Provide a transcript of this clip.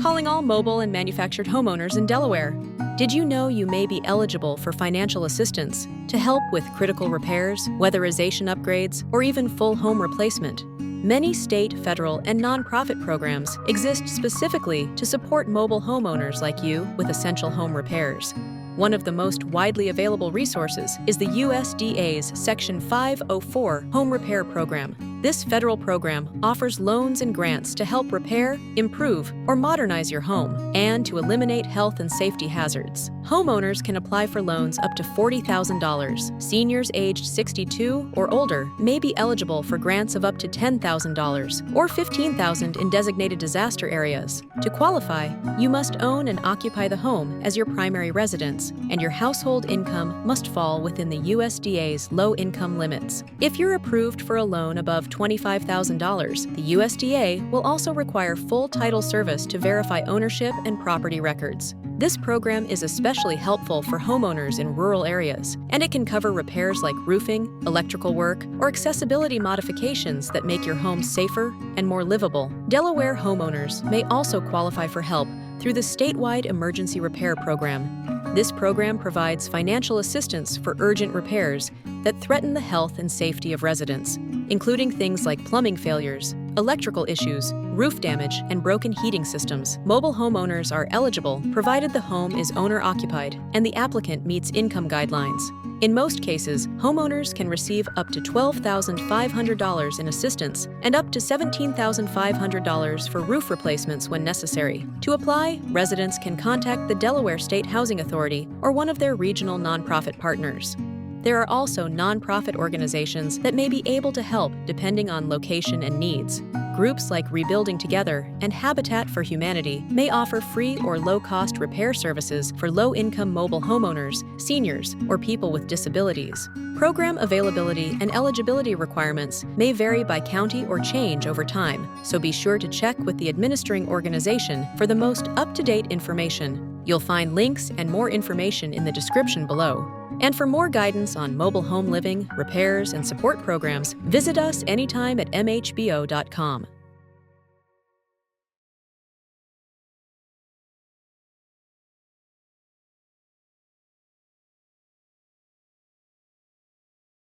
calling all mobile and manufactured homeowners in Delaware. Did you know you may be eligible for financial assistance to help with critical repairs, weatherization upgrades, or even full home replacement? Many state, federal, and nonprofit programs exist specifically to support mobile homeowners like you with essential home repairs. One of the most widely available resources is the USDA's Section 504 Home Repair Program. This federal program offers loans and grants to help repair, improve, or modernize your home, and to eliminate health and safety hazards. Homeowners can apply for loans up to $40,000. Seniors aged 62 or older may be eligible for grants of up to $10,000 or $15,000 in designated disaster areas. To qualify, you must own and occupy the home as your primary residence, and your household income must fall within the USDA's low-income limits. If you're approved for a loan above $25,000, the USDA will also require full title service to verify ownership and property records. This program is especially helpful for homeowners in rural areas, and it can cover repairs like roofing, electrical work, or accessibility modifications that make your home safer and more livable. Delaware homeowners may also qualify for help through the Statewide Emergency Repair Program. This program provides financial assistance for urgent repairs that threaten the health and safety of residents, including things like plumbing failures, electrical issues, roof damage, and broken heating systems. Mobile homeowners are eligible provided the home is owner-occupied and the applicant meets income guidelines. In most cases, homeowners can receive up to $12,500 in assistance and up to $17,500 for roof replacements when necessary. To apply, residents can contact the Delaware State Housing Authority or one of their regional nonprofit partners. There are also nonprofit organizations that may be able to help depending on location and needs. Groups like Rebuilding Together and Habitat for Humanity may offer free or low-cost repair services for low-income mobile homeowners, seniors, or people with disabilities. Program availability and eligibility requirements may vary by county or change over time, so be sure to check with the administering organization for the most up-to-date information. You'll find links and more information in the description below. And for more guidance on mobile home living, repairs, and support programs, visit us anytime at MHBO.com.